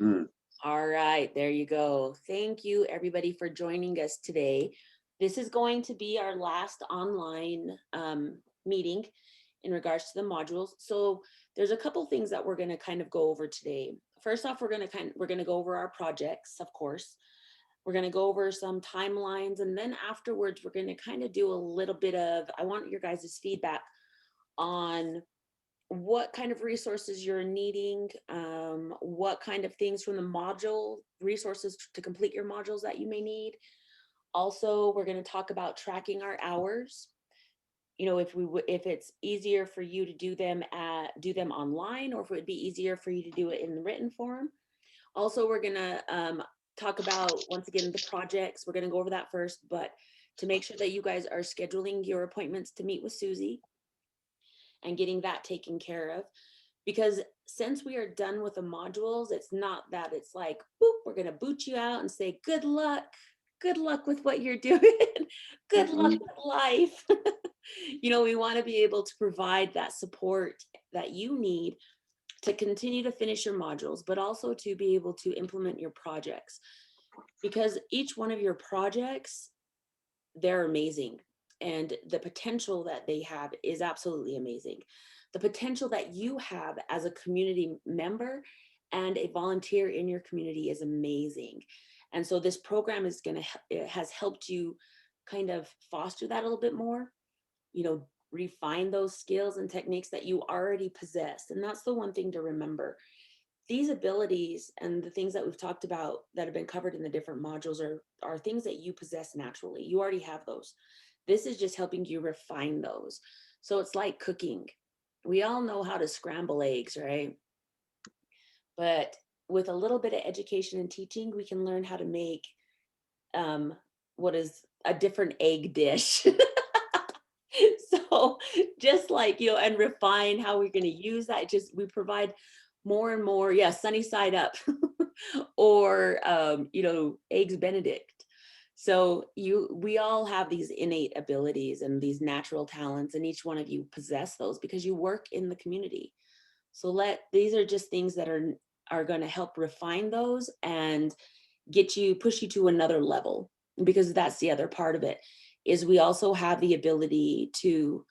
Mm. All right, there you go. Thank you everybody for joining us today. This is going to be our last online meeting in regards to the modules. So there's a couple things that we're going to kind of go over today. First off, we're going to go over our projects, of course. We're going to go over some timelines, and then afterwards we're going to kind of do a little bit of, I want your guys' feedback on what kind of resources you're needing, what kind of things from the module resources to complete your modules that you may need. Also, we're going to talk about tracking our hours. You know, if it's easier for you to do them online, or if it would be easier for you to do it in the written form. Also, we're going to talk about, once again, the projects. We're going to go over that first, but to make sure that you guys are scheduling your appointments to meet with Susie and getting that taken care of. Because since we are done with the modules, it's not that it's like, boop, we're going to boot you out and say, good luck with what you're doing. Good luck Mhm. with life. You know, we want to be able to provide that support that you need to continue to finish your modules, but also to be able to implement your projects. Because each one of your projects, they're amazing. And the potential that they have is absolutely amazing. The potential that you have as a community member and a volunteer in your community is amazing. And so this program it has helped you kind of foster that a little bit more, you know, refine those skills and techniques that you already possess. And that's the one thing to remember. These abilities and the things that we've talked about that have been covered in the different modules are things that you possess naturally. You already have those. This is just helping you refine those. So it's like cooking. We all know how to scramble eggs, right? But with a little bit of education and teaching, we can learn how to make um, what is a different egg dish. So just like, you know, and refine how we're going to use that. Just we provide more and more, yeah, sunny side up or you know, eggs Benedict. So we all have these innate abilities and these natural talents, and each one of you possess those because you work in the community. So these are just things that are going to help refine those and push you to another level, because that's the other part of it, is we also have the ability to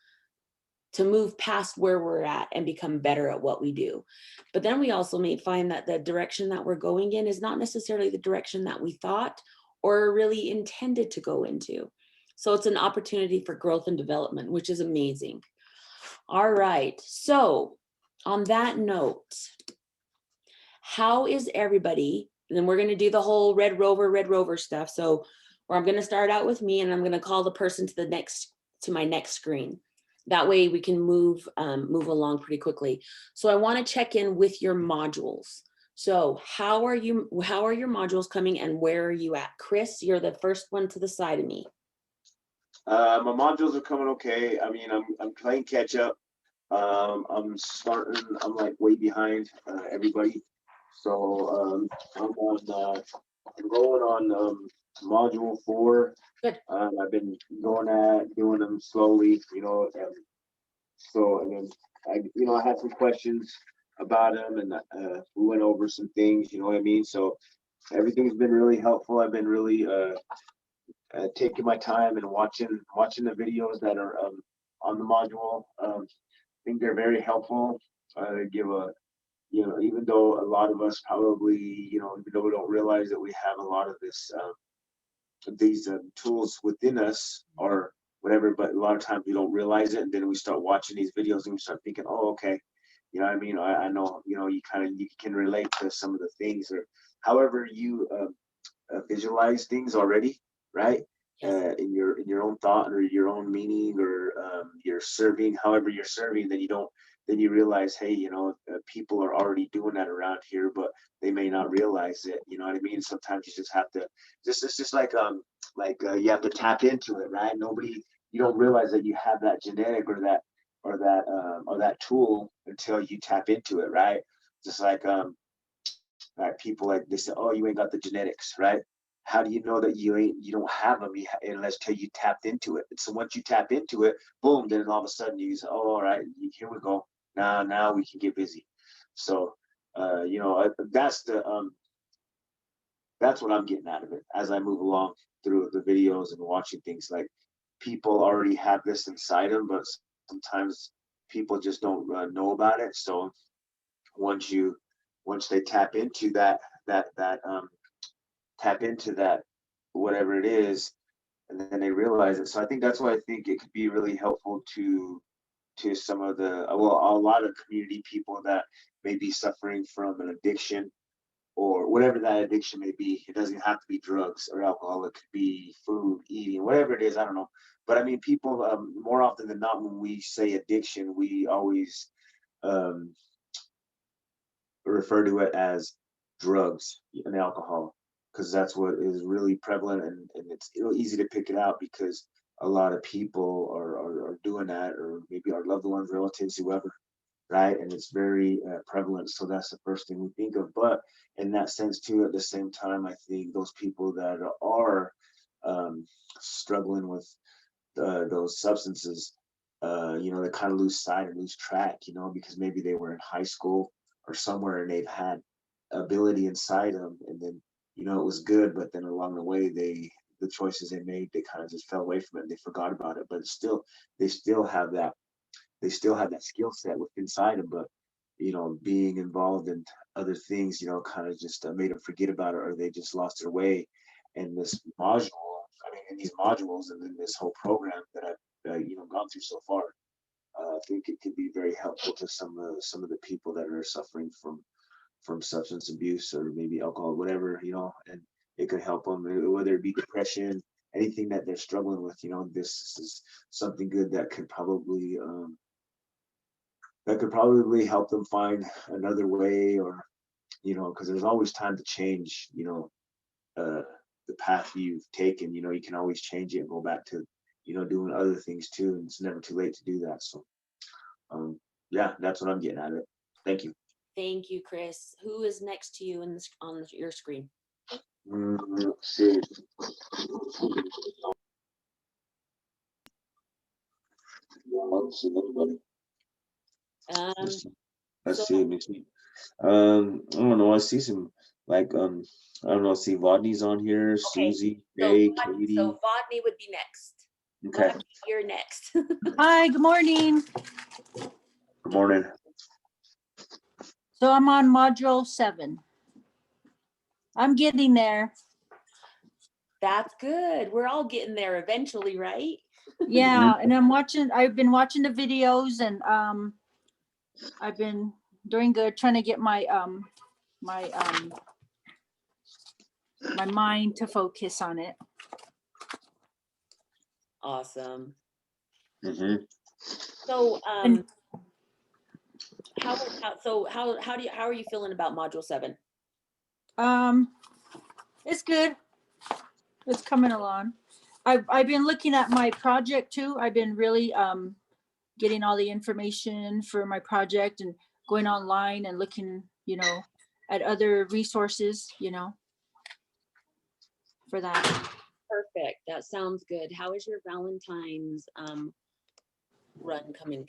move past where we're at and become better at what we do. But then we also may find that the direction that we're going in is not necessarily the direction that we thought or really intended to go into. So it's an opportunity for growth and development, which is amazing. All right. So on that note, how is everybody? And then we're going to do the whole Red Rover stuff. So where I'm going to start out with me, and I'm going to call the person to my next screen. That way we can move along pretty quickly. So I want to check in with your modules. So how are your modules coming, and where are you at? Chris, you're the first one to the side of me. My modules are coming okay. I mean, I'm playing catch up. I'm starting. I'm like way behind everybody. So I'm going on module 4. Good. I've been doing them slowly, so and then I had some questions about them, and we went over some things. You know what I mean? So everything's been really helpful. I've been really taking my time and watching the videos that are on the module. I think they're very helpful. They give a even though a lot of us probably even though we don't realize that we have a lot of these tools within us or whatever, but a lot of times we don't realize it, and then we start watching these videos and we start thinking, oh, okay, what I mean, I know, you can relate to some of the things, or however you visualize things already, right? Yes. In your own thought or your own meaning, or you're serving, however you're serving, then you realize, hey, people are already doing that around here, but they may not realize it. You know what I mean? Sometimes you just have to, it's just you have to tap into it, right? You don't realize that you have that genetic or that tool until you tap into it, right? Just like people, like they say, oh, you ain't got the genetics, right? How do you know that you don't have them unless till you tapped into it? And so once you tap into it, boom, then all of a sudden you say, oh, all right, here we go. Now we can get busy. So You know, that's what I'm getting out of it as I move along through the videos and watching things. Like, people already have this inside them, but sometimes people just don't know about it. So once they tap into that whatever it is, and then they realize it. So I think that's why I think it could be really helpful to some of the, well, a lot of community people that may be suffering from an addiction, or whatever that addiction may be. It doesn't have to be drugs or alcohol. It could be food, eating, whatever it is. I don't know. But I mean, people, more often than not, when we say addiction, we always um, refer to it as drugs and alcohol, because that's what is really prevalent, and it's easy to pick it out because a lot of people are doing that, or maybe our loved ones, relatives, whoever, right? And it's very prevalent. So that's the first thing we think of. But in that sense, too, at the same time, I think those people that are struggling with those substances, you know, they kind of lose sight and lose track, you know, because maybe they were in high school or somewhere and they've had ability inside them, and then, you know, it was good, but then along the way, the choices they made, they kind of just fell away from it and they forgot about it. But it's still, they still have that skill set within inside them, but, you know, being involved in other things, you know, kind of just made them forget about it, or they just lost their way. And this module, I mean, in these modules, and then this whole program that I've you know, gone through so far, I think it could be very helpful to some of the people that are suffering from substance abuse, or maybe alcohol, whatever, you know. And it could help them, whether it be depression, anything that they're struggling with. You know, this is something good that could probably help them find another way, or, you know, because there's always time to change, you know, the path you've taken. You know, you can always change it and go back to, you know, doing other things too, and it's never too late to do that. So yeah, that's what I'm getting at it. Thank you. Thank you, Chris. Who is next to you on your screen? Let's see. Um, Let's so see. I don't know. I see some, like, I don't know. I see Rodney's on here, okay, Susie, so Jay, so Katie. Vodney would be next. Okay. Vodney, you're next. Hi, good morning. Good morning. So I'm on module 7. I'm getting there. That's good. We're all getting there eventually, right? Yeah, and I've been watching the videos, and I've been doing good, trying to get my my mind to focus on it. Awesome. Mm-hmm. So And how are you feeling about module 7? it's good. It's coming along. I've been looking at my project too. I've been really getting all the information for my project, and going online and looking, you know, at other resources, you know, for that. Perfect. That sounds good. How is your Valentine's run coming?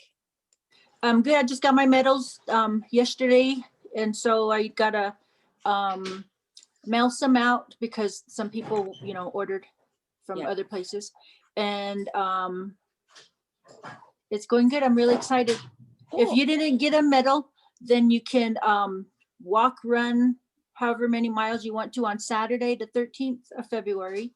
Good. I just got my medals yesterday, and so I gotta mail some out because some people, you know, ordered from Yeah. other places, and it's going good. I'm really excited. If Cool. you didn't get a medal, then you can walk, run, however many miles you want to on Saturday, the 13th of February.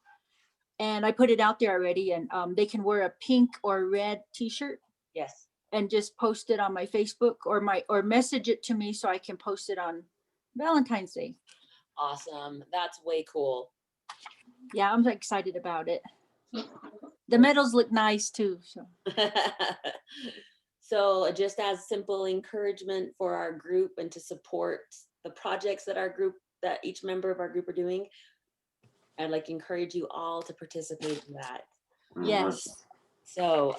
And I put it out there already, and they can wear a pink or red t-shirt Yes. and just post it on my Facebook, or message it to me so I can post it on Valentine's Day. Awesome. That's way cool. Yeah, I'm excited about it. The medals look nice too. So So just as simple encouragement for our group and to support the projects that each member of our group are doing, I'd like to encourage you all to participate in that. yes. So,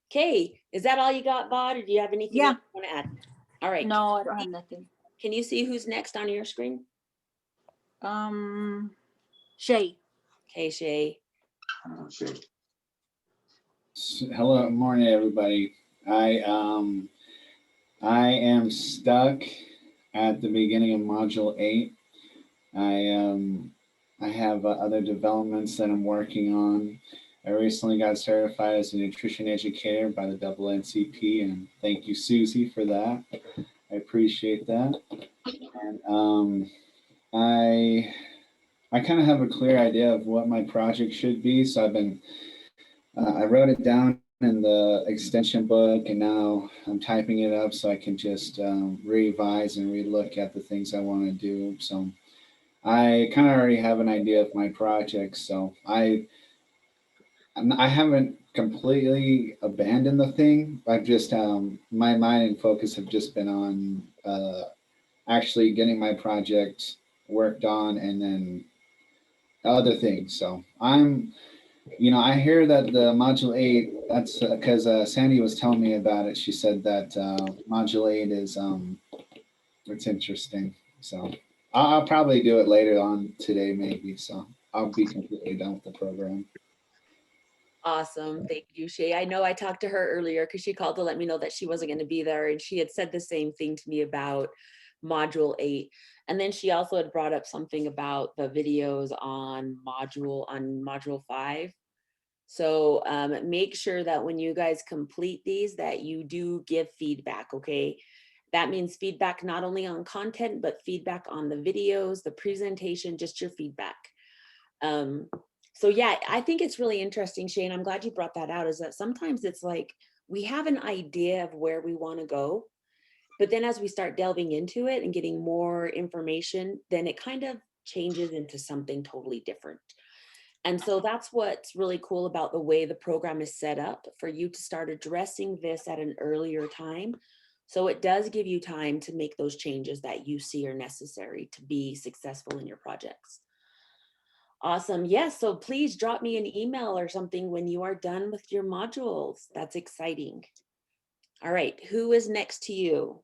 Kay, is that all you got, Vod, or do you have anything Yeah. else you want to add? All right. No, I don't have nothing. Can you see who's next on your screen? Shay. Okay, Shay. Hello, morning, everybody. I am stuck. at the beginning of Module 8. I have other developments that I'm working on. I recently got certified as a nutrition educator by the NCP, and thank you, Susie, for that. I appreciate that. And I kind of have a clear idea of what my project should be, so I wrote it down in the extension book, and now I'm typing it up so I can just revise and relook at the things I want to do. So I kind of already have an idea of my project, so I haven't completely abandoned the thing. I've just my mind and focus have just been on actually getting my project worked on, and then other things. So I hear that the Module 8, that's because Sandy was telling me about it. She said that Module 8 is, it's interesting. So I'll probably do it later on today, maybe. So I'll be completely done with the program. Awesome. Thank you, Shay. I know I talked to her earlier because she called to let me know that she wasn't going to be there. And she had said the same thing to me about Module 8. And then she also had brought up something about the videos on Module 5. So make sure that when you guys complete these, that you do give feedback, okay? That means feedback not only on content, but feedback on the videos, the presentation, just your feedback. So yeah, I think it's really interesting, Shane. I'm glad you brought that out, is that sometimes it's like we have an idea of where we want to go, but then as we start delving into it and getting more information, then it kind of changes into something totally different. And so that's what's really cool about the way the program is set up for you to start addressing this at an earlier time. So it does give you time to make those changes that you see are necessary to be successful in your projects. Awesome. Yes. So please drop me an email or something when you are done with your modules. That's exciting. All right. Who is next to you?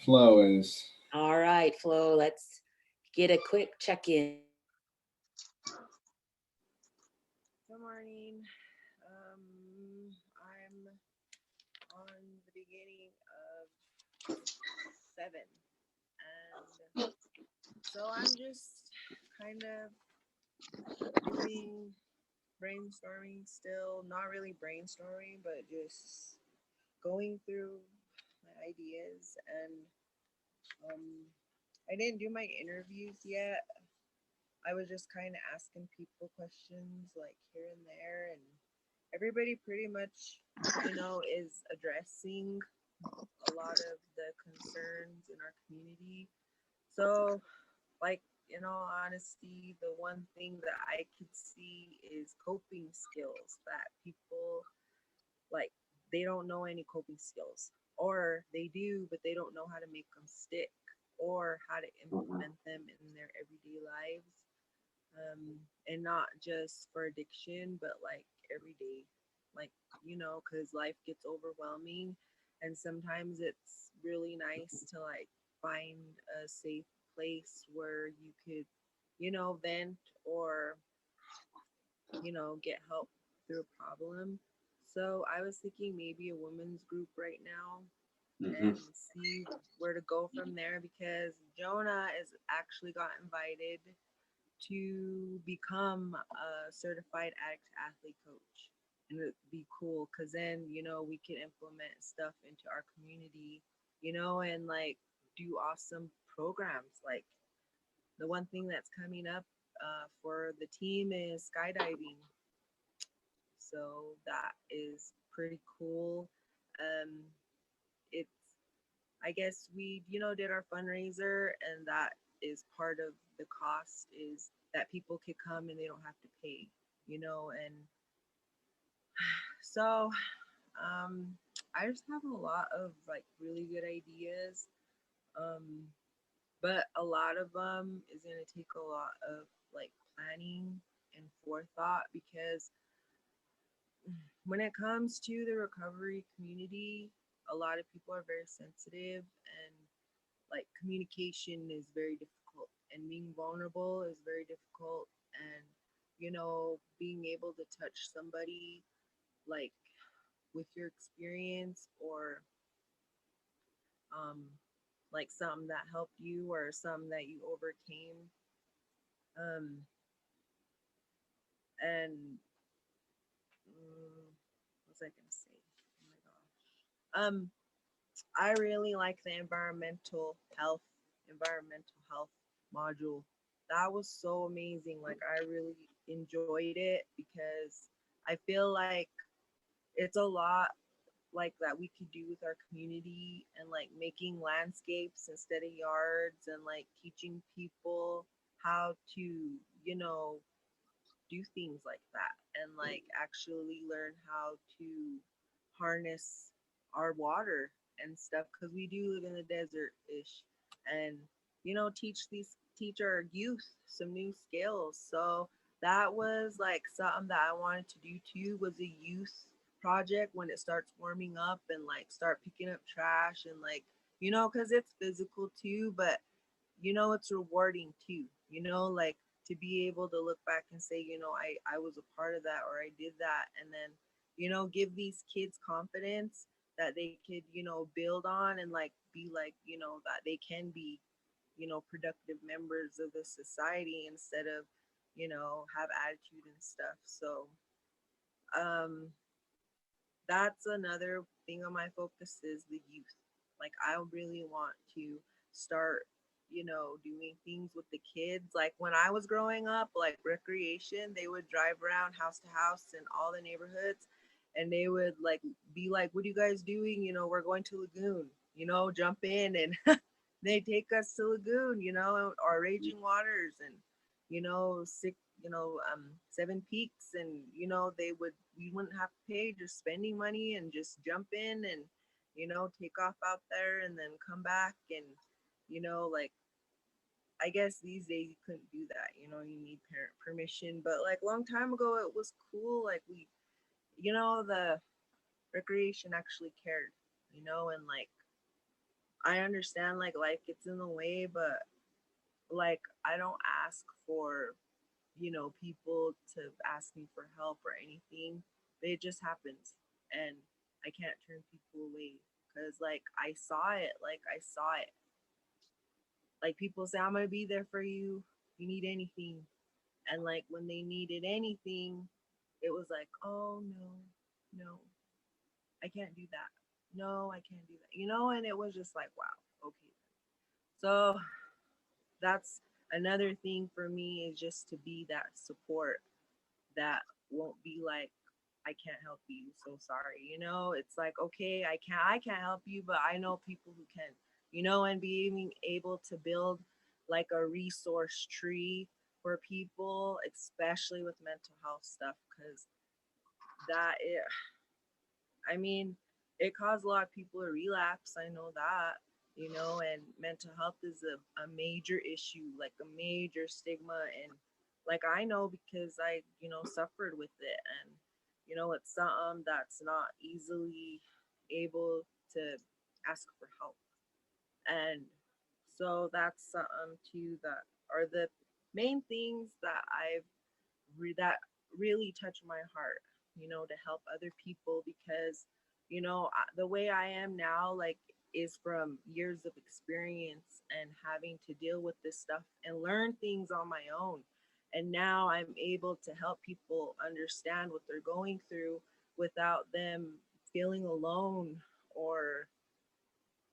Flo is. All right, Flo, let's get a quick check-in. Good morning. I'm on the beginning of 7, and so I'm just kind of doing brainstorming still, not really brainstorming, but just going through my ideas. And I didn't do my interviews yet. I was just kind of asking people questions like here and there, and everybody pretty much, is addressing a lot of the concerns in our community. So, like, in all honesty, the one thing that I could see is coping skills that people, like, they don't know any coping skills, or they do, but they don't know how to make them stick or how to implement them in their everyday lives. And not just for addiction, but like every day, like, because life gets overwhelming, and sometimes it's really nice to like find a safe place where you could, vent or, get help through a problem. So I was thinking maybe a women's group right now, and see where to go from there, because Jonah is actually got invited to become a certified addict athlete coach. And it'd be cool because then, we can implement stuff into our community, and like do awesome programs. Like the one thing that's coming up for the team is skydiving. So that is pretty cool. Um, it's, I guess we, did our fundraiser, and that is part of the cost, is that people could come and they don't have to pay, and so I just have a lot of like really good ideas, um, but a lot of them is going to take a lot of like planning and forethought, because when it comes to the recovery community, a lot of people are very sensitive, and like communication is very difficult, and being vulnerable is very difficult, and being able to touch somebody like with your experience, or like some that helped you or some that you overcame. Um, and what was I gonna say? Oh my gosh. I really like the environmental health module. That was so amazing. Like I really enjoyed it because I feel like it's a lot like that we could do with our community and like making landscapes instead of yards and like teaching people how to, you know, do things like that and like actually learn how to harness our water and stuff because we do live in the desert ish and you know teach our youth some new skills. So that was like something that I wanted to do too, was a youth project when it starts warming up and like start picking up trash and like, you know, because it's physical too, but you know it's rewarding too, you know, like to be able to look back and say, you know, I was a part of that or I did that, and then, you know, give these kids confidence that they could, you know, build on and like be like, you know, that they can be, you know, productive members of the society instead of, you know, have attitude and stuff. So um that's another thing on my focus is the youth. Like I really want to start, you know, doing things with the kids. Like when I was growing up, like recreation, they would drive around house to house in all the neighborhoods and they would like be like, "What are you guys doing? You know, we're going to Lagoon, you know, jump in," and they take us to Lagoon, you know, or Raging Waters and, you know, Seven Peaks, and you know, we wouldn't have to pay, just spending money and just jump in and, you know, take off out there and then come back and, you know, like I guess these days you couldn't do that, you know, you need parent permission, but like long time ago it was cool. Like we, you know, the recreation actually cared, you know, and like I understand like life gets in the way, but like I don't ask for, you know, people to ask me for help or anything. It just happens and I can't turn people away because like I saw it. Like people say, "I'm gonna be there for you. If you need anything." And like when they needed anything, it was like, "Oh no, I can't do that. No, I can't do that." You know, and it was just like, wow, okay. So that's another thing for me, is just to be that support that won't be like, "I can't help you, so sorry." You know, it's like, okay, I can't help you, but I know people who can, you know, and being able to build like a resource tree for people, especially with mental health stuff, because that it, I mean, it caused a lot of people to relapse. I know that, you know, and mental health is a major issue, like a major stigma. And like I know because I, you know, suffered with it. And, you know, it's something that's not easily able to ask for help. And so that's something too that are the main things that that really touch my heart, you know, to help other people because, you know, the way I am now, like, is from years of experience and having to deal with this stuff and learn things on my own. And now I'm able to help people understand what they're going through without them feeling alone or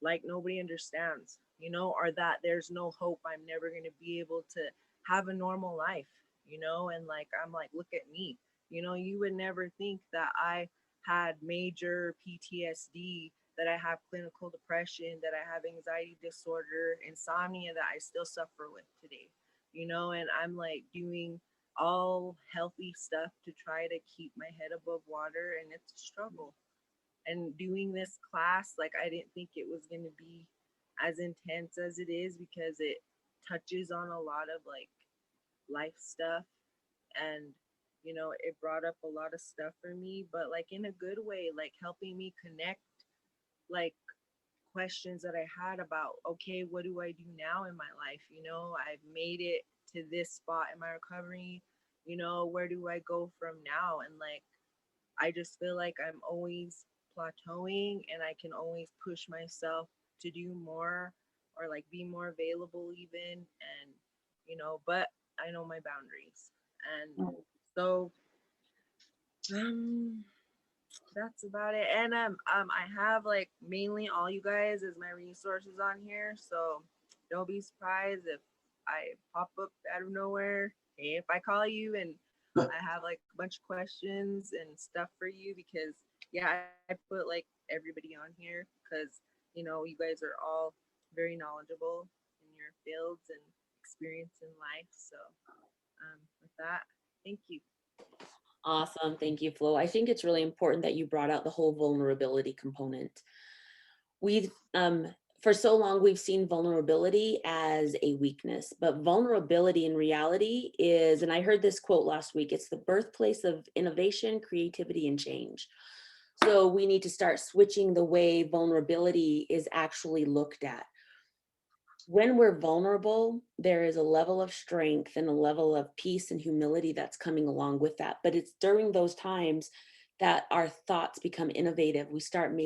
like nobody understands, you know, or that there's no hope. I'm never going to be able to have a normal life, you know, and like, I'm like, look at me, you know, you would never think that I had major PTSD, that I have clinical depression, that I have anxiety disorder, insomnia that I still suffer with today, you know, and I'm like doing all healthy stuff to try to keep my head above water, and it's a struggle. And doing this class, like I didn't think it was going to be as intense as it is because it touches on a lot of like life stuff, and you know it brought up a lot of stuff for me, but like in a good way, like helping me connect like questions that I had about, okay, what do I do now in my life? You know, I've made it to this spot in my recovery, you know, where do I go from now? And like I just feel like I'm always plateauing and I can always push myself to do more or like be more available even, and but I know my boundaries. And so that's about it. And I have like mainly all you guys as my resources on here, so don't be surprised if I pop up out of nowhere. Hey, if I call you and I have like a bunch of questions and stuff for you, because yeah, I put like everybody on here because you guys are all very knowledgeable in your fields and experience in life. So with that, thank you. Awesome. Thank you, Flo. I think it's really important that you brought out the whole vulnerability component. We've, for so long, we've seen vulnerability as a weakness, but vulnerability in reality is, and I heard this quote last week, it's the birthplace of innovation, creativity, and change. So we need to start switching the way vulnerability is actually looked at. When we're vulnerable, there is a level of strength and a level of peace and humility that's coming along with that. But it's during those times that our thoughts become innovative. We start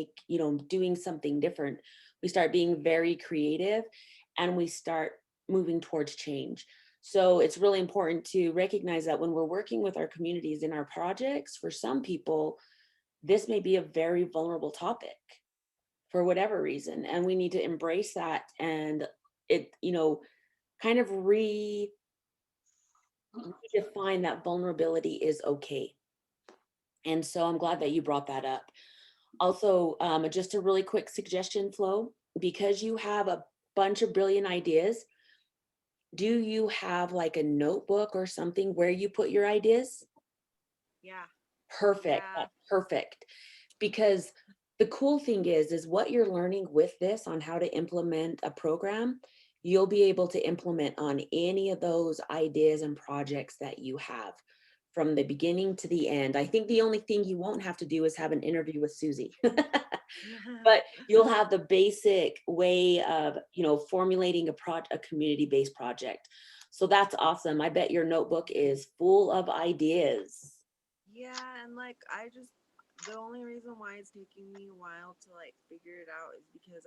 doing something different. We start being very creative, and we start moving towards change. So it's really important to recognize that when we're working with our communities in our projects, for some people, this may be a very vulnerable topic for whatever reason, and we need to embrace that and kind of redefine that vulnerability is okay. And so I'm glad that you brought that up. Also, just a really quick suggestion, Flo, because you have a bunch of brilliant ideas, do you have like a notebook or something where you put your ideas? Yeah. Perfect. Yeah. That's perfect. Because the cool thing is what you're learning with this on how to implement a program, you'll be able to implement on any of those ideas and projects that you have from the beginning to the end. I think the only thing you won't have to do is have an interview with Susie. But you'll have the basic way of, formulating a community-based project. So that's awesome. I bet your notebook is full of ideas. Yeah, and like the only reason why it's taking me a while to like figure it out is because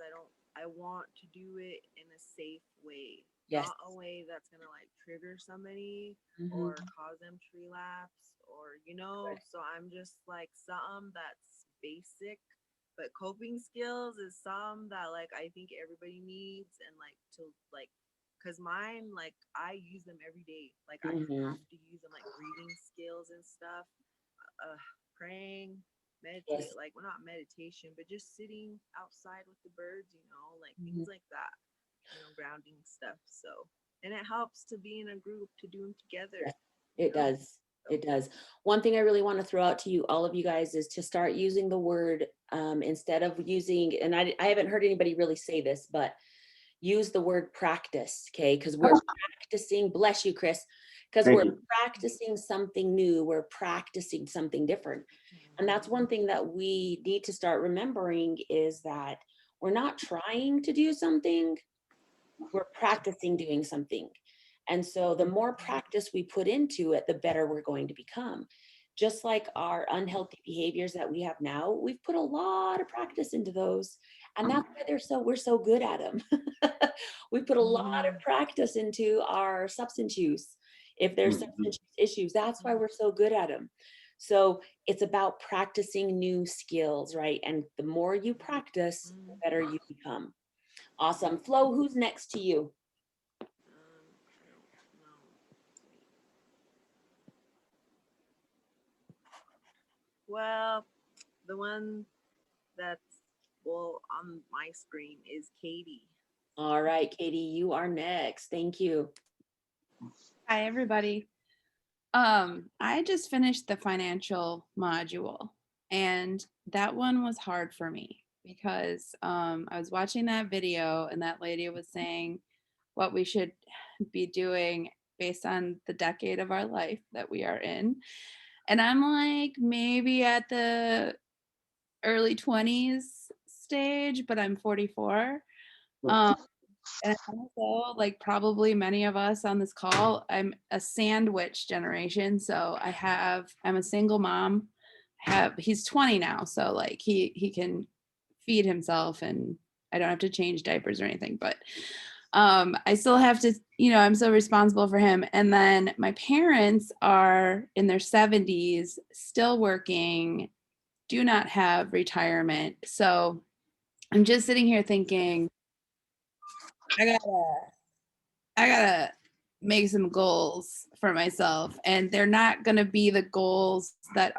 I want to do it in a safe way. Yes. Not a way that's gonna like trigger somebody Mhm. or cause them to relapse or Right. so I'm just like something that's basic, but coping skills is some that like I think everybody needs, and like to like because mine, like I use them every day, like I Mhm. have to use them, like breathing skills and stuff, praying, meditate, Yes. like well not meditation, but just sitting outside with the birds, like Mhm. things like that, grounding stuff. So, and it helps to be in a group to do them together. Yes, it does. It does. One thing I really want to throw out to you, all of you guys, is to start using the word instead of using, and I haven't heard anybody really say this, but use the word practice, okay? Because we're practicing, bless you, Chris, because Thank we're you. practicing something new, we're practicing something different. And that's one thing that we need to start remembering is that we're not trying to do something, we're practicing doing something. And so the more practice we put into it, the better we're going to become. Just like our unhealthy behaviors that we have now, we've put a lot of practice into those. And that's why we're so good at them. We put a lot of practice into our substance use. If there's substance use issues, that's why we're so good at them. So it's about practicing new skills, right? And the more you practice, the better you become. Awesome. Flo, who's next to you? I don't know. Well, the one that's on my screen is Katie. All right, Katie, you are next. Thank you. Hi, everybody. I just finished the financial module, and that one was hard for me because I was watching that video and that lady was saying what we should be doing based on the decade of our life that we are in. And I'm like maybe at the early 20s stage, but I'm 44. And also, like probably many of us on this call, I'm a sandwich generation. So I'm a single mom. He's 20 now, so like he can feed himself and I don't have to change diapers or anything, but I still have to, I'm still responsible for him. And then my parents are in their 70s, still working, do not have retirement. So I'm just sitting here thinking, I gotta make some goals for myself, and they're not gonna be the goals that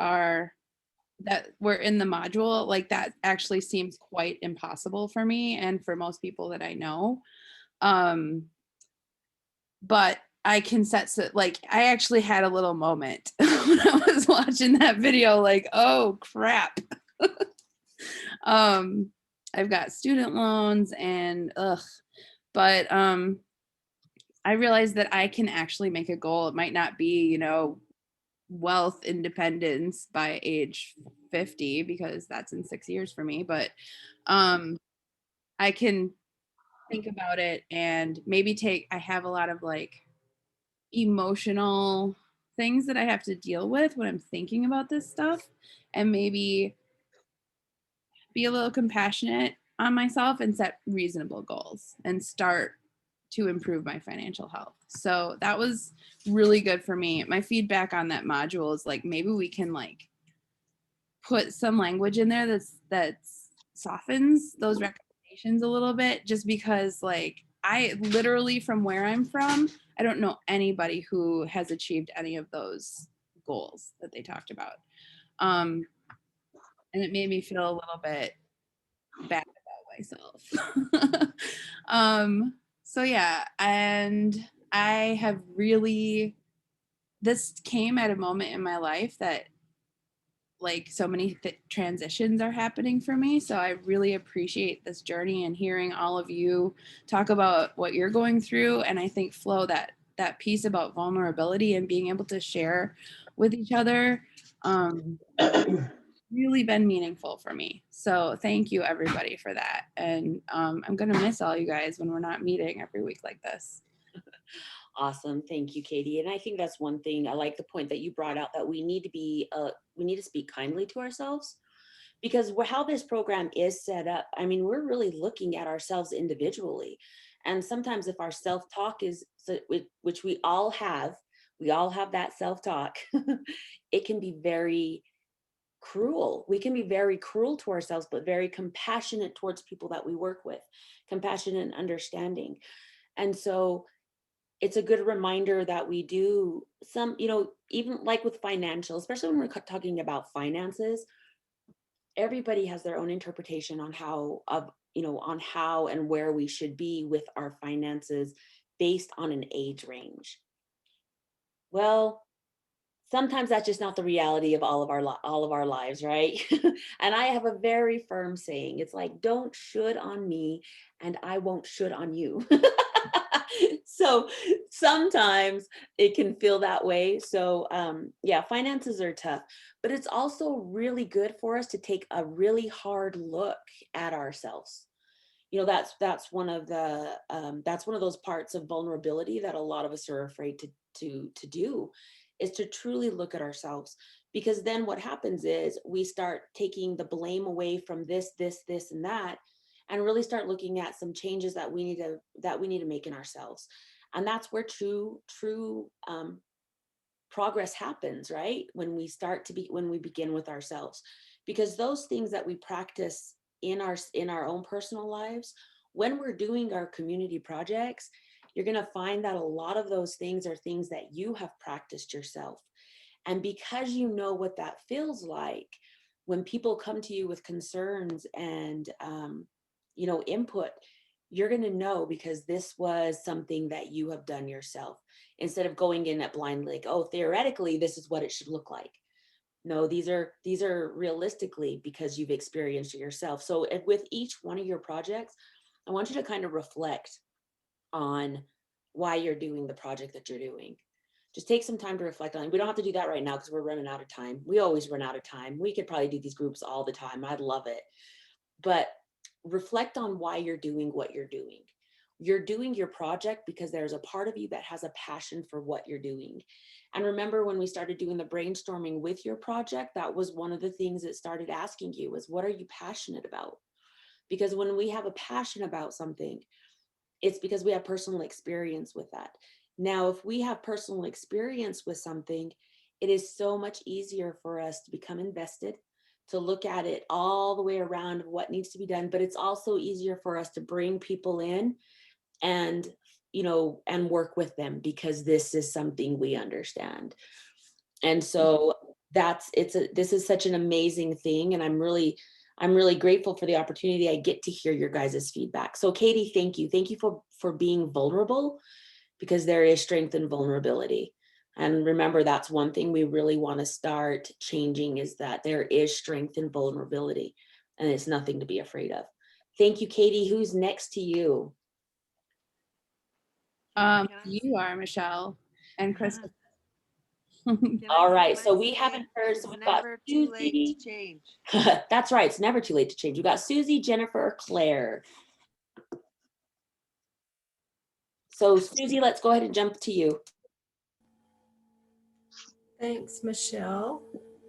were in the module. Like, that actually seems quite impossible for me and for most people that I know. But I can like, I actually had a little moment when I was watching that video, like, oh crap. I've got student loans and but I realized that I can actually make a goal. It might not be, wealth independence by age 50, because that's in 6 years for me, but I can think about it and maybe I have a lot of like emotional things that I have to deal with when I'm thinking about this stuff, and maybe be a little compassionate on myself and set reasonable goals and start to improve my financial health. So that was really good for me. My feedback on that module is like, maybe we can like put some language in there that's softens those recommendations a little bit, just because like I literally, from where I'm from, I don't know anybody who has achieved any of those goals that they talked about. And it made me feel a little bit bad about myself. So yeah, and I have really, this came at a moment in my life that like so many transitions are happening for me. So I really appreciate this journey and hearing all of you talk about what you're going through. And I think, Flo, that piece about vulnerability and being able to share with each other, really been meaningful for me. So thank you everybody for that. And I'm gonna miss all you guys when we're not meeting every week like this. Awesome. Thank you, Katie. And I think that's one thing. I like the point that you brought out, that we need to speak kindly to ourselves, because how this program is set up, I mean, we're really looking at ourselves individually. And sometimes if our self-talk is, which we all have that self-talk, it can be very cruel. We can be very cruel to ourselves, but very compassionate towards people that we work with, compassionate and understanding. And so it's a good reminder that we do some, even like with financial, especially when we're talking about finances, everybody has their own interpretation on how and where we should be with our finances based on an age range. Well, sometimes that's just not the reality of all of our lives, right? And I have a very firm saying. It's like, don't should on me and I won't should on you. So sometimes it can feel that way. So yeah, finances are tough, but it's also really good for us to take a really hard look at ourselves. That's one of those parts of vulnerability that a lot of us are afraid to do, is to truly look at ourselves. Because then what happens is we start taking the blame away from this, and that, and really start looking at some changes that we need to make in ourselves. And that's where true progress happens, right? When we begin with ourselves, because those things that we practice in our own personal lives, when we're doing our community projects, you're going to find that a lot of those things are things that you have practiced yourself. And because you know what that feels like, when people come to you with concerns and input, you're going to know, because this was something that you have done yourself, instead of going in at blind, like, oh, theoretically this is what it should look like. No, these are realistically, because you've experienced it yourself. So with each one of your projects, I want you to kind of reflect on why you're doing the project that you're doing. Just take some time to reflect on it. We don't have to do that right now because we're running out of time. We always run out of time. We could probably do these groups all the time. I'd love it. But reflect on why you're doing what you're doing. You're doing your project because there's a part of you that has a passion for what you're doing. And remember, when we started doing the brainstorming with your project, that was one of the things that started asking you was, what are you passionate about? because when we have a passion about something, it's because we have personal experience with that. Now, if we have personal experience with something, it is so much easier for us to become invested, to look at it all the way around what needs to be done. But it's also easier for us to bring people in and, you know, and work with them because this is something we understand. And so this is such an amazing thing. And I'm really grateful for the opportunity I get to hear your guys' feedback. So Katie, thank you. Thank you for being vulnerable, because there is strength in vulnerability. And remember, that's one thing we really want to start changing, is that there is strength in vulnerability, and it's nothing to be afraid of. Thank you, Katie. Who's next to you? You are Michelle and Chris. All right, Can I so we say haven't heard, so it's we've got never too late Susie. to change. That's right, it's never too late to change. We've got Susie, Jennifer, or Claire. So Susie, let's go ahead and jump to you. Thanks, Michelle.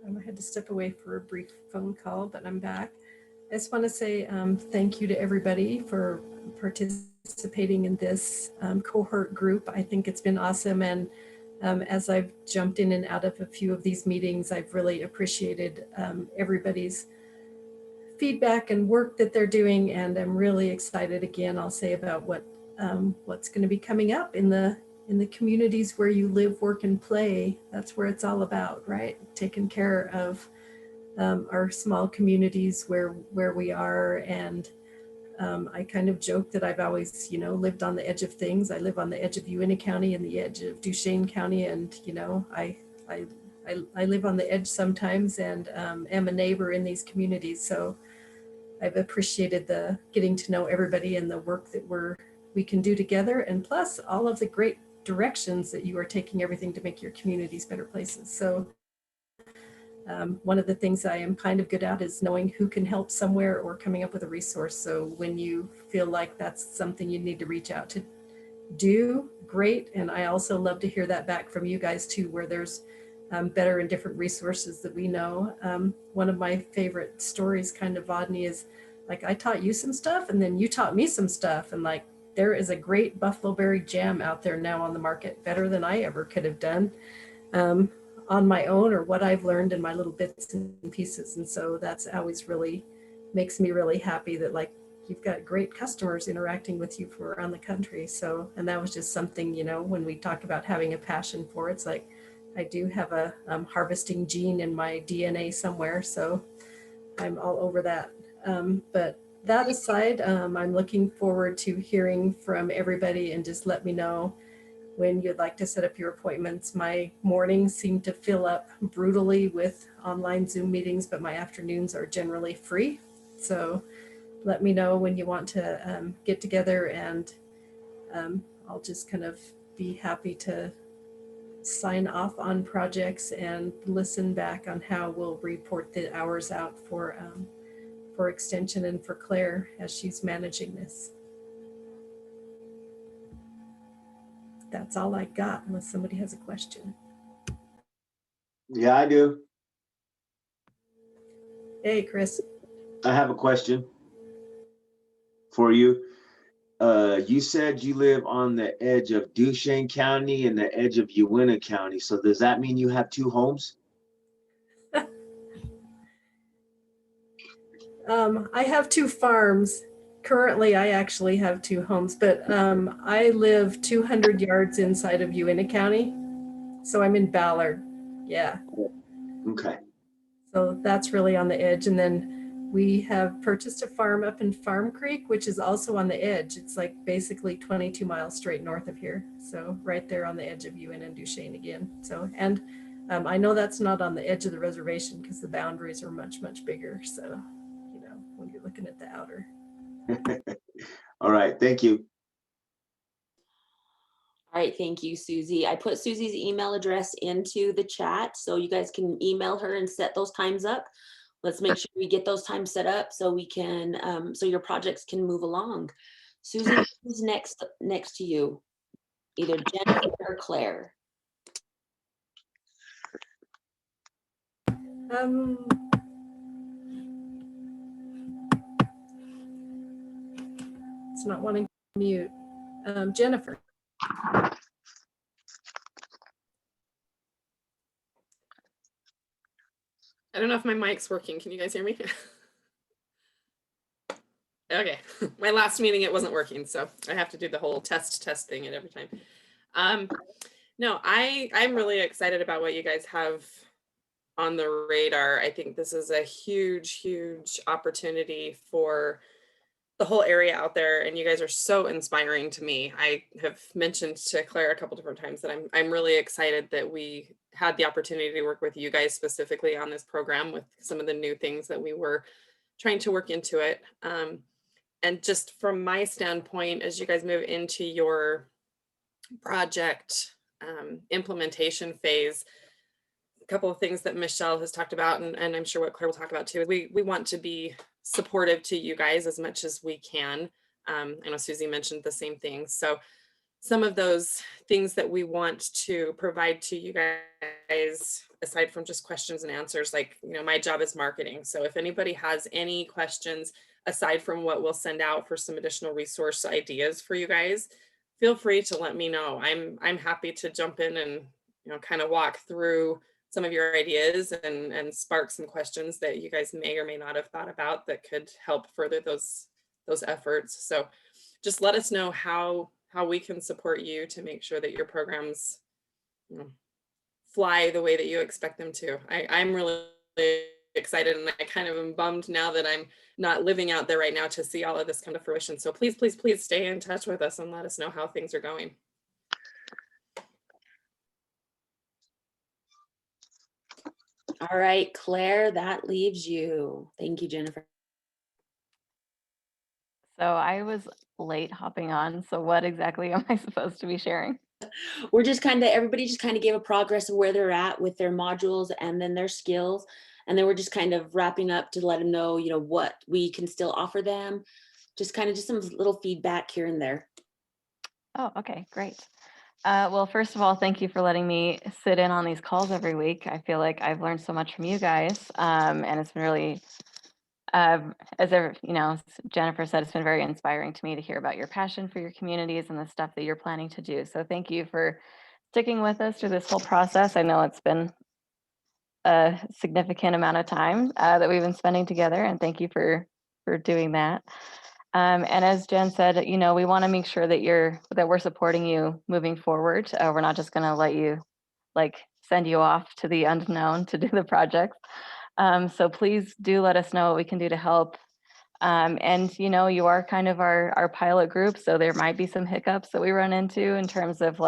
I had to step away for a brief phone call, but I'm back. I just want to say thank you to everybody for participating in this cohort group. I think it's been awesome. And as I've jumped in and out of a few of these meetings, I've really appreciated everybody's feedback and work that they're doing. And I'm really excited, again, I'll say, about what's going to be coming up in the communities where you live, work, and play. That's where it's all about, right? Taking care of our small communities where we are. And I kind of joke that I've always, lived on the edge of things. I live on the edge of Uintah County and the edge of Duchesne County. And, I live on the edge sometimes, and am a neighbor in these communities. So I've appreciated the getting to know everybody and the work that we can do together. And plus all of the great directions that you are taking everything to make your communities better places. So one of the things I am kind of good at is knowing who can help somewhere or coming up with a resource. So when you feel like that's something you need to reach out to do, great. And I also love to hear that back from you guys too, where there's better and different resources that we know. One of my favorite stories, kind of, Vodney, is like, I taught you some stuff and then you taught me some stuff. And like, there is a great buffalo berry jam out there now on the market, better than I ever could have done on my own, or what I've learned in my little bits and pieces. And so that's always really makes me really happy that, like, you've got great customers interacting with you from around the country. So, and that was just something, when we talk about having a passion for it, it's like, I do have a harvesting gene in my DNA somewhere. So I'm all over that. But that aside, I'm looking forward to hearing from everybody, and just let me know when you'd like to set up your appointments. My mornings seem to fill up brutally with online Zoom meetings, but my afternoons are generally free. So let me know when you want to get together, and I'll just kind of be happy to sign off on projects and listen back on how we'll report the hours out for Extension and for Claire as she's managing this. That's all I got, unless somebody has a question. Yeah, I do. Hey, Chris. I have a question for you. You said you live on the edge of Duchesne County and the edge of Uintah County. So does that mean you have two homes? I have two farms. Currently, I actually have two homes, but I live 200 yards inside of Uintah County. So I'm in Ballard. Yeah. Okay. So that's really on the edge. And then we have purchased a farm up in Farm Creek, which is also on the edge. It's like basically 22 miles straight north of here. So right there on the edge of Uintah and Duchesne again. So, and I know that's not on the edge of the reservation because the boundaries are much, much bigger. So, when you're looking at the outer. All right. Thank you. All right, thank you, Susie. I put Susie's email address into the chat, so you guys can email her and set those times up. Let's make sure we get those times set up so we can, so your projects can move along. Susie, who's next to you? Either Jennifer or Claire. It's not wanting to mute. Jennifer. I don't know if my mic's working. Can you guys hear me? Okay, my last meeting, it wasn't working, so I have to do the whole test thing at every time. No, I'm really excited about what you guys have on the radar. I think this is a huge opportunity for the whole area out there, and you guys are so inspiring to me. I have mentioned to Claire a couple different times that I'm really excited that we had the opportunity to work with you guys specifically on this program with some of the new things that we were trying to work into it. And just from my standpoint, as you guys move into your project implementation phase, a couple of things that Michelle has talked about, and I'm sure what Claire will talk about too, we want to be supportive to you guys as much as we can. I know Susie mentioned the same thing. So some of those things that we want to provide to you guys, aside from just questions and answers, like, you know, my job is marketing. So if anybody has any questions, aside from what we'll send out for some additional resource ideas for you guys, feel free to let me know. I'm happy to jump in and, you know, kind of walk through some of your ideas and spark some questions that you guys may or may not have thought about that could help further those efforts. So just let us know how we can support you to make sure that your programs, you know, fly the way that you expect them to. I'm really excited, and I kind of am bummed now that I'm not living out there right now to see all of this come to fruition. So please stay in touch with us and let us know how things are going. All right, Claire, that leaves you. Thank you, Jennifer. So I was late hopping on. So what exactly am I supposed to be sharing? We're just everybody just kind of gave a progress of where they're at with their modules and then their skills. And then we're just kind of wrapping up to let them know, you know, what we can still offer them. Just some little feedback here and there. Oh, okay, great. Well, first of all, thank you for letting me sit in on these calls every week. I feel like I've learned so much from you guys, and it's been really, Jennifer said, it's been very inspiring to me to hear about your passion for your communities and the stuff that you're planning to do. So thank you for sticking with us through this whole process. I know it's been a significant amount of time that we've been spending together, and thank you for doing that. And as Jen said, you know, we want to make sure that we're supporting you moving forward. We're not just going to let you send you off to the unknown to do the projects. So please do let us know what we can do to help. And you know, you are kind of our pilot group, so there might be some hiccups that we run into in terms of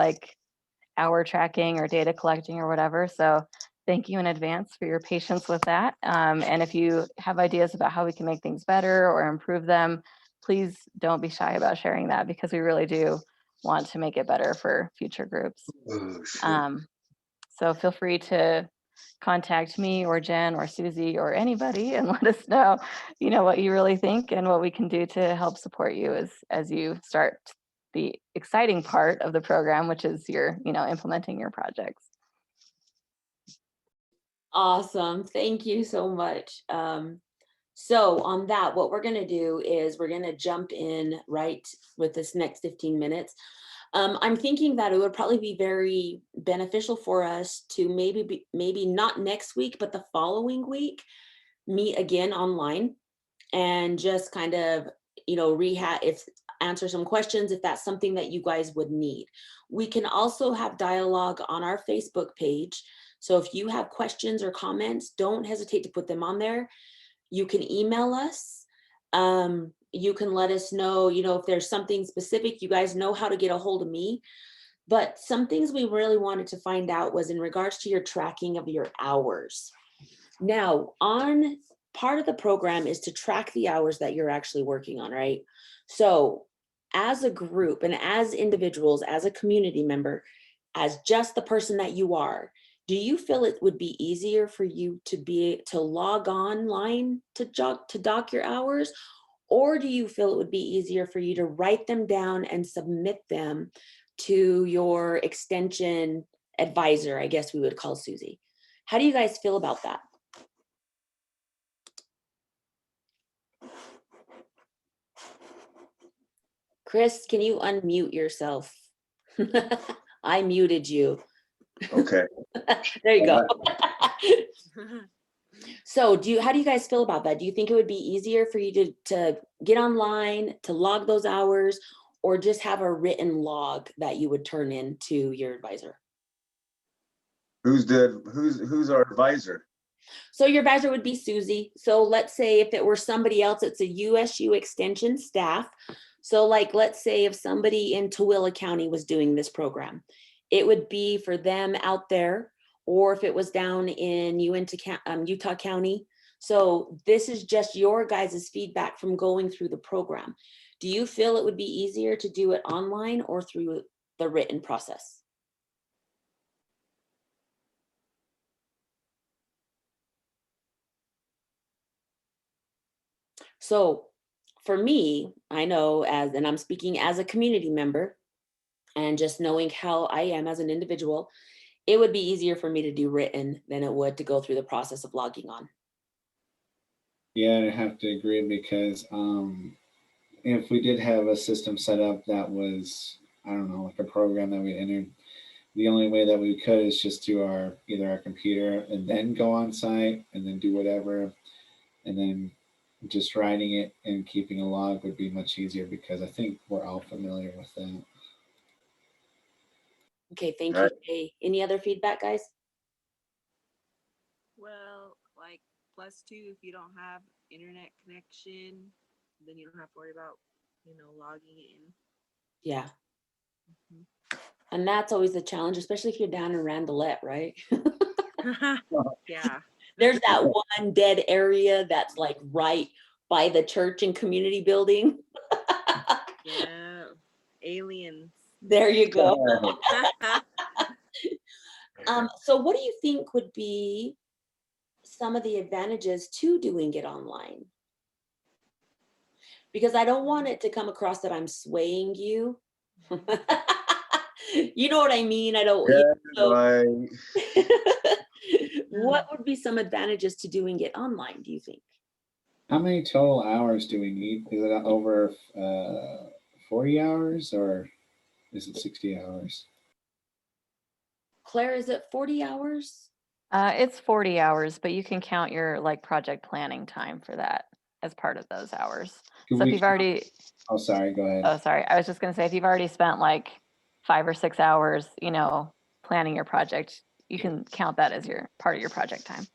hour tracking or data collecting or whatever. So thank you in advance for your patience with that. And if you have ideas about how we can make things better or improve them, please don't be shy about sharing that, because we really do want to make it better for future groups. So feel free to contact me or Jen or Susie or anybody and let us know, you know, what you really think and what we can do to help support you as you start the exciting part of the program, which is implementing your projects. Awesome. Thank you so much. So on that, what we're going to do is we're going to jump in right with this next 15 minutes. I'm thinking that it would probably be very beneficial for us to maybe not next week, but the following week, meet again online and just kind of, you know, answer some questions if that's something that you guys would need. We can also have dialogue on our Facebook page. So if you have questions or comments, don't hesitate to put them on there. You can email us. You can let us know, you know, if there's something specific. You guys know how to get a hold of me. But some things we really wanted to find out was in regards to your tracking of your hours. Now, on part of the program is to track the hours that you're actually working on, right? So as a group and as individuals, as a community member, as just the person that you are, do you feel it would be easier for you to log online to dock your hours? Or do you feel it would be easier for you to write them down and submit them to your extension advisor, I guess we would call Susie? How do you guys feel about that? Chris, can you unmute yourself? I muted you. Okay. There you go. So how do you guys feel about that? Do you think it would be easier for you to get online, to log those hours, or just have a written log that you would turn in to your advisor? Who's our advisor? So your advisor would be Susie. So let's say if it were somebody else, it's a USU Extension staff. So like, let's say if somebody in Tooele County was doing this program, it would be for them out there, or if it was down in Utah County. So this is just your guys' feedback from going through the program. Do you feel it would be easier to do it online or through the written process? So for me, I know and I'm speaking as a community member, and just knowing how I am as an individual, it would be easier for me to do written than it would to go through the process of logging on. Yeah, I have to agree because if we did have a system set up that was, I don't know, like a program that we entered, the only way that we could is just do either our computer and then go on site and then do whatever, and then just writing it and keeping a log would be much easier because I think we're all familiar with that. Okay, thank All you. right. Jay. Any other feedback, guys? Well, like +2, if you don't have internet connection, then you don't have to worry about, logging in. Yeah. Mhm. And that's always the challenge, especially if you're down in Randelette, right? Yeah. There's that one dead area that's like right by the church and community building. Yeah. Aliens. There you go. So what do you think would be some of the advantages to doing it online? Because I don't want it to come across that I'm swaying you. You know what I mean? I don't. Yeah, So, right. what would be some advantages to doing it online, do you think? How many total hours do we need? Is it over 40 hours or is it 60 hours? Claire, is it 40 hours? It's 40 hours, but you can count your like project planning time for that as part of those hours. Can So if we you've already, Oh, sorry, go ahead. oh, sorry. I was just going to say, if you've already spent like 5 or 6 hours, planning your project, you can count that as your part of your project time.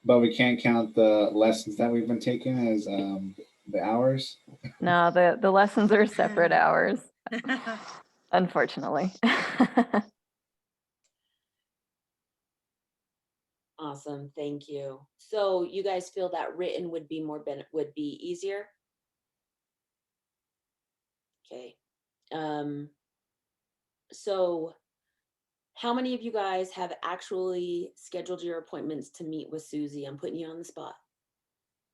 But we can't count the lessons that we've been taking as the hours. No, the lessons are separate hours, unfortunately. Awesome, thank you. So you guys feel that written would be would be easier? Okay. So how many of you guys have actually scheduled your appointments to meet with Susie? I'm putting you on the spot.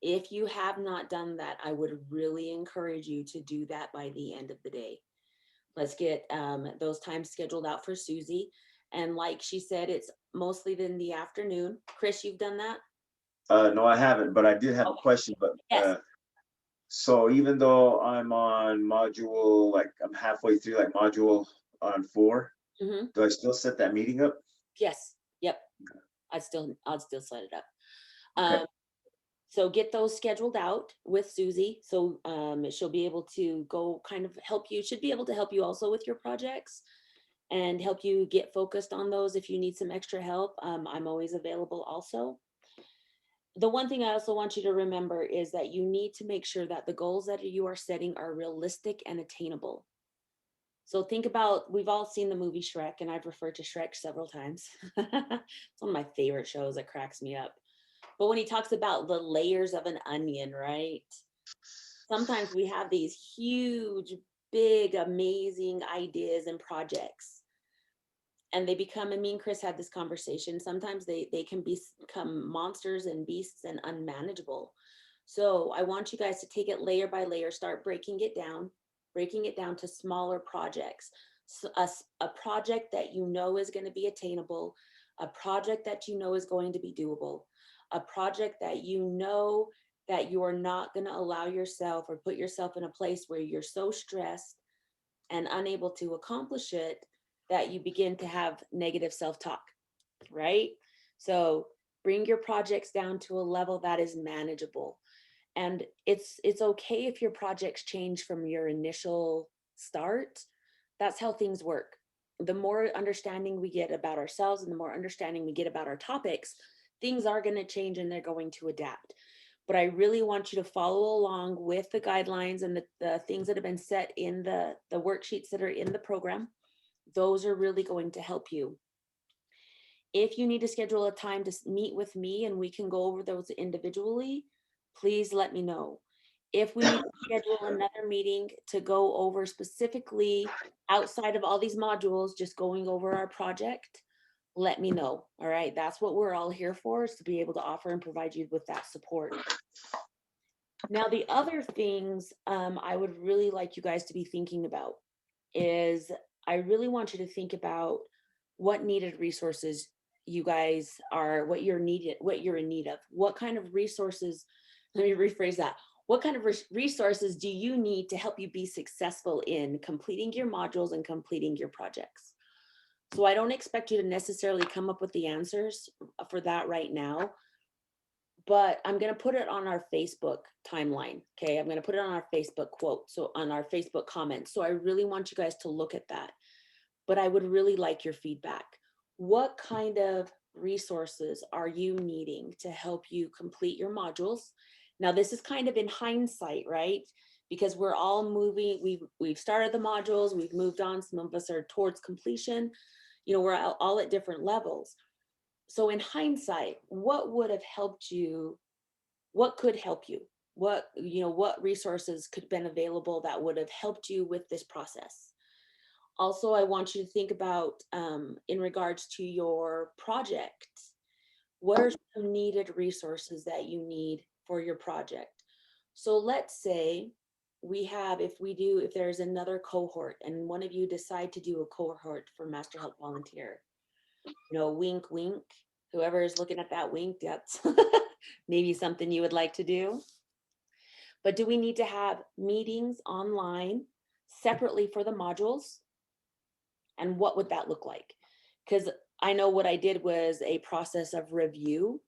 If you have not done that, I would really encourage you to do that by the end of the day. Let's get those times scheduled out for Susie. And like she said, it's mostly in the afternoon. Chris, you've done that? No, I haven't, but I did have a question. But Yes. so even though I'm on module, like I'm halfway through, like module on 4, Mm-hmm. do I still set that meeting up? Yes. Yep. I'd still set it up. Okay. So get those scheduled out with Susie. So she'll be able to go kind of help you, should be able to help you also with your projects and help you get focused on those. If you need some extra help, I'm always available also. The one thing I also want you to remember is that you need to make sure that the goals that you are setting are realistic and attainable. So think about, we've all seen the movie Shrek, and I've referred to Shrek several times. It's one of my favorite shows that cracks me up. But when he talks about the layers of an onion, right? Sometimes we have these huge, big, amazing ideas and projects. And they become, and me and Chris had this conversation, sometimes they can become monsters and beasts and unmanageable. So I want you guys to take it layer by layer, start breaking it down to smaller projects. So a project that you know is going to be attainable, a project that you know is going to be doable, a project that you know that you are not going to allow yourself or put yourself in a place where you're so stressed and unable to accomplish it, that you begin to have negative self-talk, right? So bring your projects down to a level that is manageable. And it's okay if your projects change from your initial start. That's how things work. The more understanding we get about ourselves and the more understanding we get about our topics, things are going to change and they're going to adapt. But I really want you to follow along with the guidelines and the things that have been set in the worksheets that are in the program. Those are really going to help you. If you need to schedule a time to meet with me and we can go over those individually, please let me know. If we need to schedule another meeting to go over specifically outside of all these modules, just going over our project, let me know. All right, that's what we're all here for, is to be able to offer and provide you with that support. Now, the other things I would really like you guys to be thinking about is I really want you to think about what needed resources you guys are, what you're in need of. What kind of resources, let me rephrase that. What kind of resources do you need to help you be successful in completing your modules and completing your projects? So I don't expect you to necessarily come up with the answers for that right now, but I'm going to put it on our Facebook timeline. Okay. I'm going to put it on our Facebook quote. So on our Facebook comments. So I really want you guys to look at that, but I would really like your feedback. What kind of resources are you needing to help you complete your modules? Now, this is kind of in hindsight, right? Because we're all moving, we've started the modules, we've moved on. Some of us are towards completion. You know, we're all at different levels. So in hindsight, what would have helped you? What could help you? What resources could have been available that would have helped you with this process? Also, I want you to think about in regards to your project, what are some needed resources that you need for your project? So let's say if there's another cohort and one of you decide to do a cohort for Master Help Volunteer, wink, wink, whoever is looking at that wink, that's maybe something you would like to do. But do we need to have meetings online separately for the modules? And what would that look like? Because I know what I did was a process of review,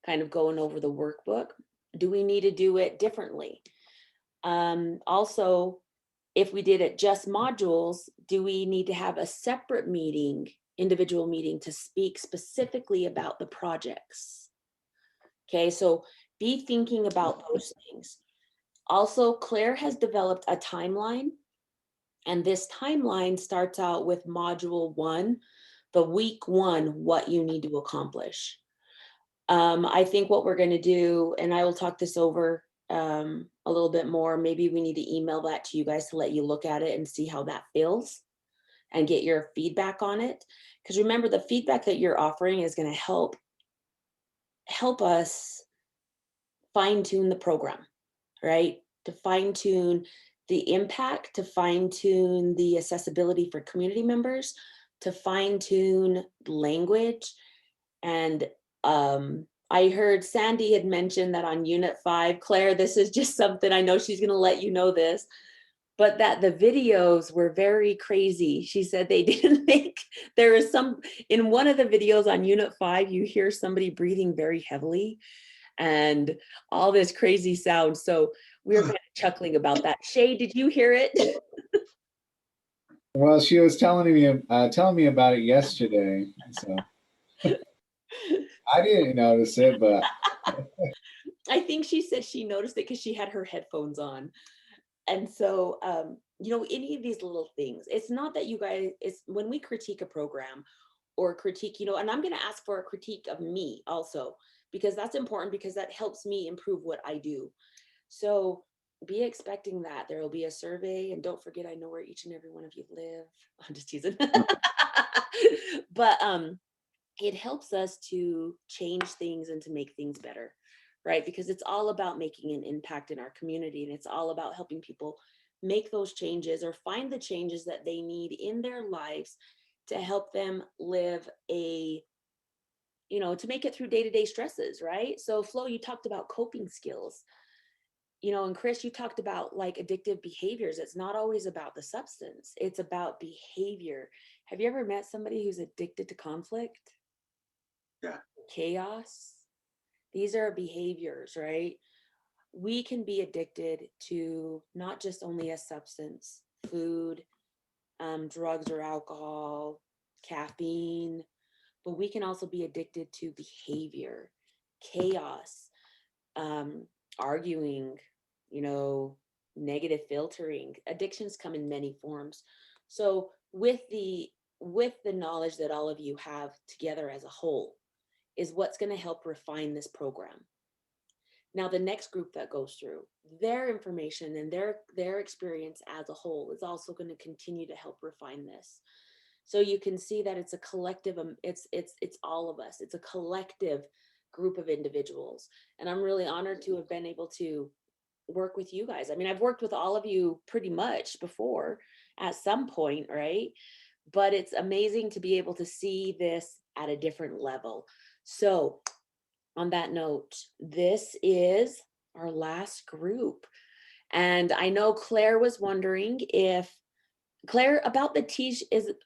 kind of going over the workbook. Do we need to do it differently? Also, if we did it just modules, do we need to have a separate meeting, individual meeting, to speak specifically about the projects? Okay, so be thinking about those things. Also, Claire has developed a timeline, and this timeline starts out with module 1, the week 1, what you need to accomplish. I think what we're going to do, and I will talk this over a little bit more, maybe we need to email that to you guys to let you look at it and see how that feels and get your feedback on it. Because remember, the feedback that you're offering is going to help us fine tune the program, right? To fine tune the impact, to fine tune the accessibility for community members, to fine tune language. And I heard Sandy had mentioned that on Unit 5, Claire, this is just something, I know she's going to let you know this, but that the videos were very crazy. She said they didn't make, there is some, in one of the videos on Unit 5, you hear somebody breathing very heavily and all this crazy sound. So we were kind of chuckling about that. Shay, did you hear it? Well, she was telling me about it yesterday, so I didn't notice it, but I think she said she noticed it because she had her headphones on. And so, any of these little things, it's not that you guys, it's when we critique a program or critique, and I'm going to ask for a critique of me also, because that's important, because that helps me improve what I do. So be expecting that there will be a survey, and don't forget, I know where each and every one of you live. I'm just teasing. But it helps us to change things and to make things better, right? Because it's all about making an impact in our community, and it's all about helping people make those changes or find the changes that they need in their lives to help them live to make it through day-to-day stresses, right? So Flo, you talked about coping skills. and Chris, you talked about like addictive behaviors. It's not always about the substance. It's about behavior. Have you ever met somebody who's addicted to conflict? Yeah. Chaos? These are behaviors, right? We can be addicted to not just only a substance, food, drugs or alcohol, caffeine, but we can also be addicted to behavior, chaos, arguing, negative filtering. Addictions come in many forms. So with the knowledge that all of you have together as a whole is what's going to help refine this program. Now, the next group that goes through, their information and their experience as a whole is also going to continue to help refine this. So you can see that it's a collective, it's all of us. It's a collective group of individuals. And I'm really honored to have been able to work with you guys. I mean, I've worked with all of you pretty much before at some point, right? But it's amazing to be able to see this at a different level. So on that note, this is our last group. And I know Claire was wondering if, Claire, about the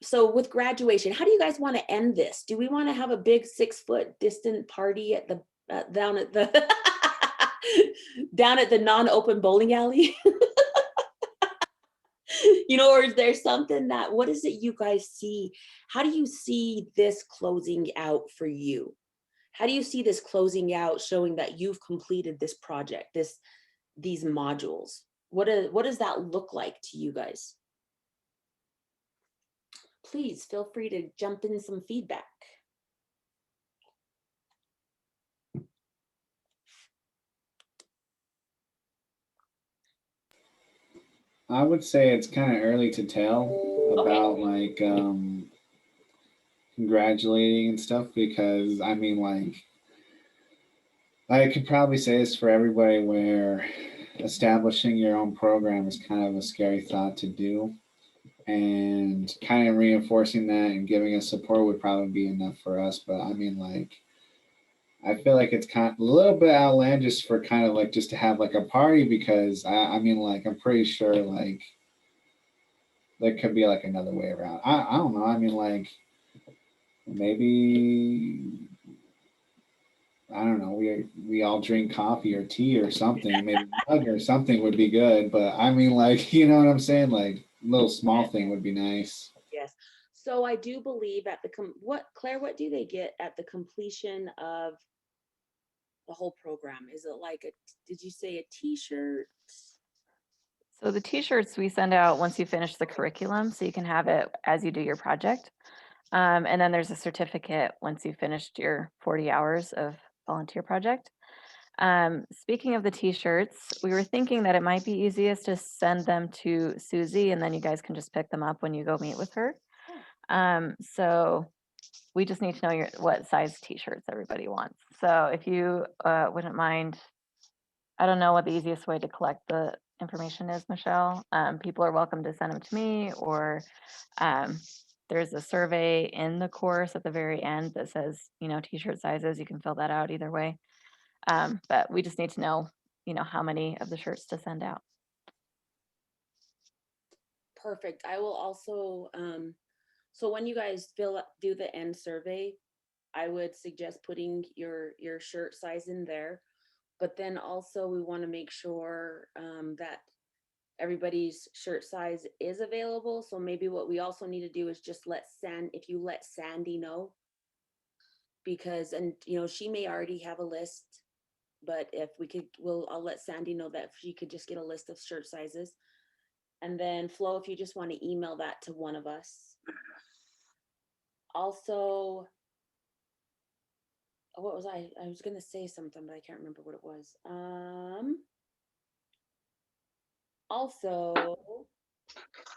so with graduation, how do you guys want to end this? Do we want to have a big 6-foot distant party at the, down at the, down at the non-open bowling alley? Or is there something that, what is it you guys see? How do you see this closing out for you? How do you see this closing out, showing that you've completed this project, these modules? What does that look like to you guys? Please feel free to jump in some feedback. I would say it's kind of early to tell about like congratulating and stuff, because I mean, like, I could probably say this for everybody, where establishing your own program is kind of a scary thought to do, and kind of reinforcing that and giving us support would probably be enough for us. But I mean, like, I feel like it's kind of a little bit outlandish for kind of like just to have like a party, because I mean, like, I'm pretty sure like there could be like another way around. I don't know. I mean, like, maybe, I don't know, we all drink coffee or tea or something, maybe a mug or something would be good. But I mean, like, you know what I'm saying? Like, a little small thing would be nice. Yes. So I do believe at the Claire, what do they get at the completion of the whole program? Is it like did you say a t-shirt? So the t-shirts we send out once you finish the curriculum, so you can have it as you do your project. And then there's a certificate once you finished your 40 hours of volunteer project. Speaking of the t-shirts, we were thinking that it might be easiest to send them to Susie, and then you guys can just pick them up when you go meet with her. So we just need to know what size t-shirts everybody wants. So if you wouldn't mind, I don't know what the easiest way to collect the information is, Michelle. People are welcome to send them to me, or there's a survey in the course at the very end that says, t-shirt sizes. You can fill that out either way. But we just need to know, how many of the shirts to send out. Perfect. I will also, so when you guys do the end survey, I would suggest putting your shirt size in there. But then also we want to make sure that everybody's shirt size is available. So maybe what we also need to do is just let Sandy know, because, and she may already have a list, but if we could, I'll let Sandy know that she could just get a list of shirt sizes. And then Flo, if you just want to email that to one of us. Also, what was I was going to say something, but I can't remember what it was. Also,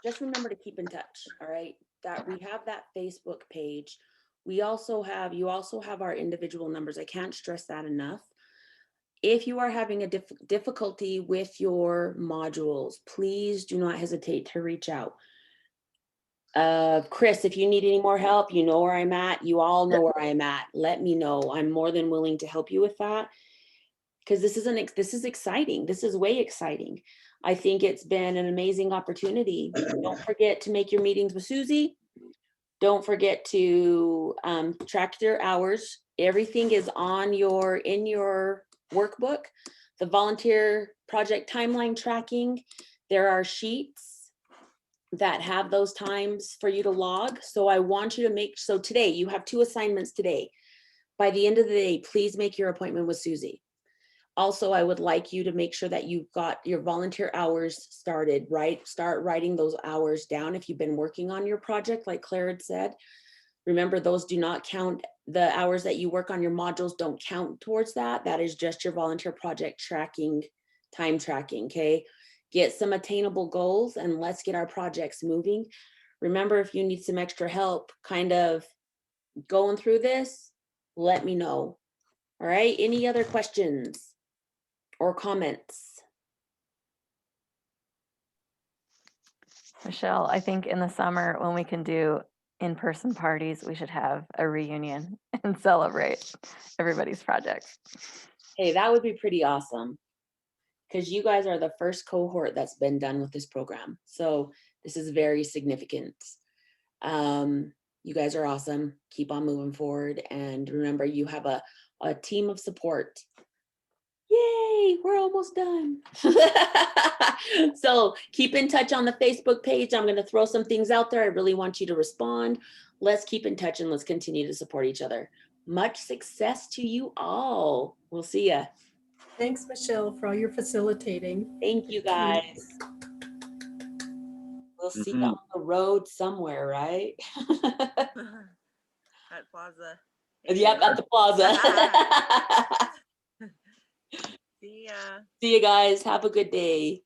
just remember to keep in touch. All right. That we have that Facebook page. You also have our individual numbers. I can't stress that enough. If you are having a difficulty with your modules, please do not hesitate to reach out. Chris, if you need any more help, you know where I'm at. You all know where I'm at. Let me know. I'm more than willing to help you with that. because this is exciting. This is way exciting. I think it's been an amazing opportunity. Don't forget to make your meetings with Susie. Don't forget to track your hours. Everything is in your workbook. The volunteer project timeline tracking. There are sheets that have those times for you to log. So I want you to so today you have 2 assignments today. By the end of the day, please make your appointment with Susie. Also, I would like you to make sure that you've got your volunteer hours started, right? Start writing those hours down if you've been working on your project, like Claire had said. Remember, those do not count. The hours that you work on your modules don't count towards that. That is just your volunteer project tracking, time tracking, okay? Get some attainable goals and let's get our projects moving. Remember, if you need some extra help kind of going through this, let me know. All right, any other questions or comments? Michelle, I think in the summer when we can do in-person parties, we should have a reunion and celebrate everybody's projects. Hey, that would be pretty awesome. Because you guys are the first cohort that's been done with this program. So this is very significant. You guys are awesome. Keep on moving forward. And remember, you have a team of support. Yay, we're almost done. So keep in touch on the Facebook page. I'm going to throw some things out there. I really want you to respond. Let's keep in touch and let's continue to support each other. Much success to you all. We'll see ya. Thanks, Michelle, for all your facilitating. Thank you, guys. We'll see you on the road somewhere, right? At Plaza. Yep, at the plaza. See ya. See you guys. Have a good day.